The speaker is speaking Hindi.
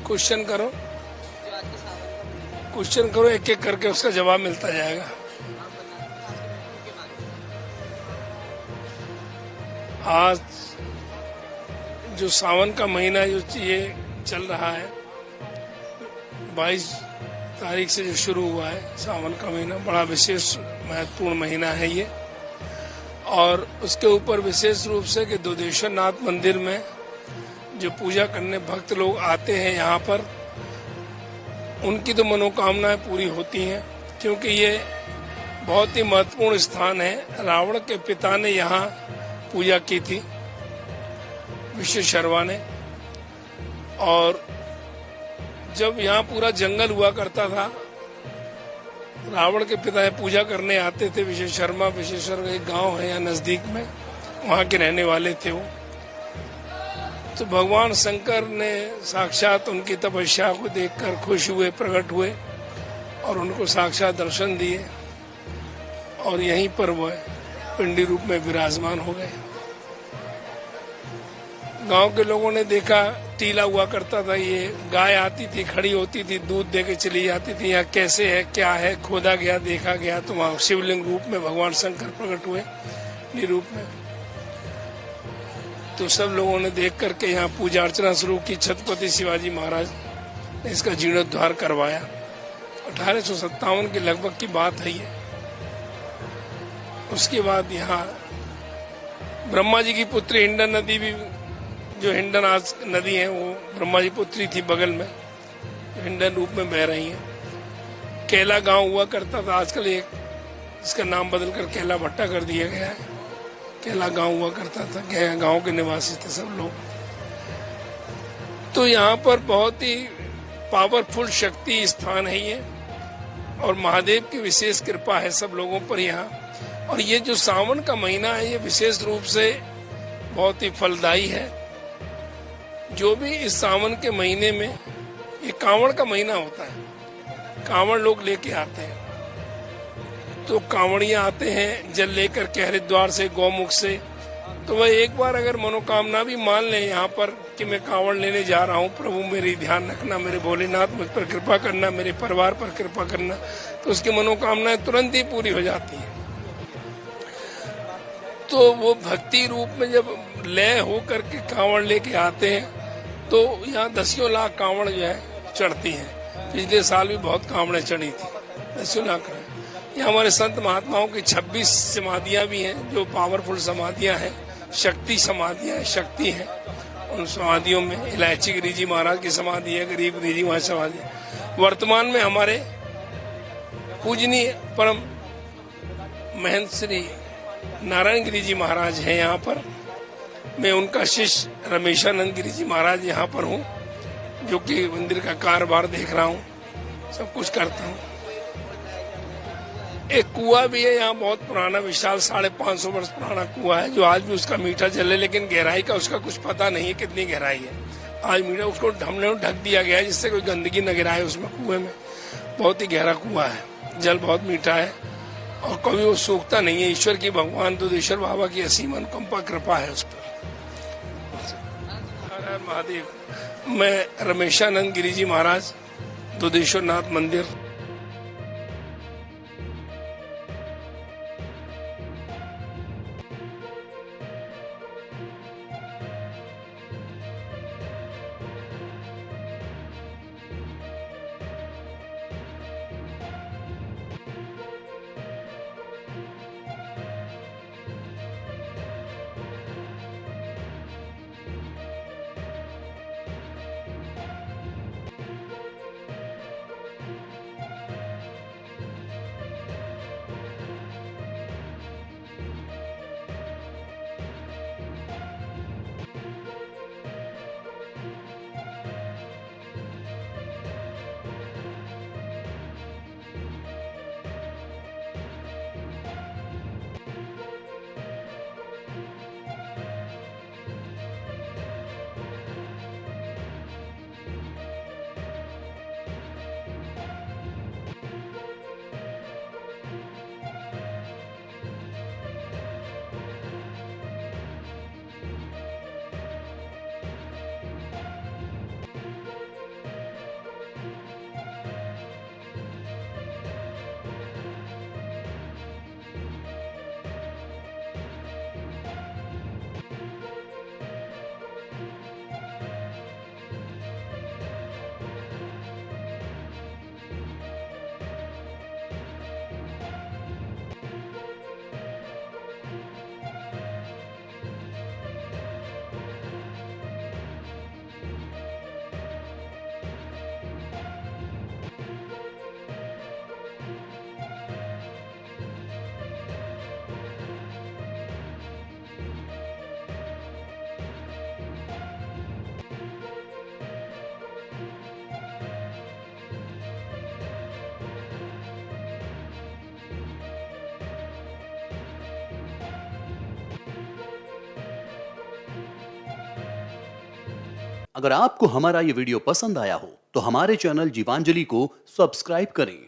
क्वेश्चन करो, क्वेश्चन करो, एक एक करके उसका जवाब मिलता जाएगा। आज जो सावन का महीना जो ये चल रहा है, 22 तारीख से जो शुरू हुआ है सावन का महीना, बड़ा विशेष महत्वपूर्ण महीना है ये। और उसके ऊपर विशेष रूप से कि दुधेश्वर नाथ मंदिर में जो पूजा करने भक्त लोग आते हैं यहाँ पर, उनकी तो मनोकामनाएं पूरी होती हैं, क्योंकि ये बहुत ही महत्वपूर्ण स्थान है। रावण के पिता ने यहाँ पूजा की थी, विश्वशर्मा ने। और जब यहाँ पूरा जंगल हुआ करता था, रावण के पिता पूजा करने आते थे। विश्वशर्मा एक गांव है यहाँ नजदीक में, वहाँ के रहने वाले थे वो। तो भगवान शंकर ने साक्षात उनकी तपस्या को देखकर खुश हुए, प्रकट हुए और उनको साक्षात दर्शन दिए, और यहीं पर वह पिंडी रूप में विराजमान हो गए। गांव के लोगों ने देखा, टीला हुआ करता था, ये गाय आती थी, खड़ी होती थी, दूध दे के चली जाती थी। यहाँ कैसे है, क्या है, खोदा गया, देखा गया, तो वहाँ शिवलिंग रूप में भगवान शंकर प्रकट हुए निरूप में। तो सब लोगों ने देख करके यहाँ पूजा अर्चना शुरू की। छत्रपति शिवाजी महाराज ने इसका जीर्णोद्धार करवाया। 1857 के लगभग की बात है ये। उसके बाद यहाँ ब्रह्मा जी की पुत्री हिंडन नदी भी, जो हिंडन आज नदी है, वो ब्रह्मा जी पुत्री थी बगल में, हिंडन रूप में बह रही है। केला गांव हुआ करता था, आजकल एक इसका नाम बदलकर केला भट्टा कर दिया गया है। केला गांव हुआ करता था, गांव के निवासी थे सब लोग। तो यहाँ पर बहुत ही पावरफुल शक्ति स्थान है ये, और महादेव की विशेष कृपा है सब लोगों पर यहाँ। और ये जो सावन का महीना है, ये विशेष रूप से बहुत ही फलदायी है। जो भी इस सावन के महीने में, ये कांवड़ का महीना होता है, कांवड़ लोग लेके आते हैं। तो कांवड़ियां आते हैं जल लेकर के हरिद्वार से, गौमुख से। तो वह एक बार अगर मनोकामना भी मान ले यहाँ पर कि मैं कांवड़ लेने जा रहा हूँ, प्रभु मेरी ध्यान रखना, मेरे भोलेनाथ मुझ पर कृपा करना, मेरे परिवार पर कृपा करना, तो उसकी मनोकामनाएं तुरंत ही पूरी हो जाती है। तो वो भक्ति रूप में जब लय हो करके कांवड़ लेके आते हैं, तो यहाँ 10 लाख कांवड़ जो है चढ़ती हैं। पिछले साल भी बहुत कांवड़ें चढ़ी थी, 10 लाख। यहाँ हमारे संत महात्माओं की 26 समाधियां भी हैं, जो पावरफुल समाधियां हैं, शक्ति समाधियां हैं, शक्ति हैं। उन समाधियों में इलायची गिरी जी महाराज की समाधि है, गरीब गिरी जी महाराज समाधि है। वर्तमान में हमारे पूजनीय परम महंत श्री नारायण गिरी जी महाराज हैं यहाँ पर। मैं उनका शिष्य रमेशानंद गिरी जी महाराज यहाँ पर हूँ, जो कि मंदिर का कारोबार देख रहा हूँ, सब कुछ करता हूँ। एक कुआं भी है यहाँ, बहुत पुराना, विशाल 550 वर्ष पुराना कुआं है, जो आज भी उसका मीठा जल है, लेकिन गहराई का उसका कुछ पता नहीं है कितनी गहराई है। आज मीठा उसको हमने ढक दिया गया है, जिससे कोई गंदगी न गिराए उसमें, कुएं में। बहुत ही गहरा कुआं है, जल बहुत मीठा है और कभी वो सूखता नहीं है। ईश्वर की, भगवान दुधेश्वर बाबा की असीम अनुकंपा कृपा है उस पर। हर हर महादेव। मैं रमेशानंद गिरी जी महाराज, दुधेश्वर नाथ मंदिर। अगर आपको हमारा ये वीडियो पसंद आया हो तो हमारे चैनल जीवांजलि को सब्सक्राइब करें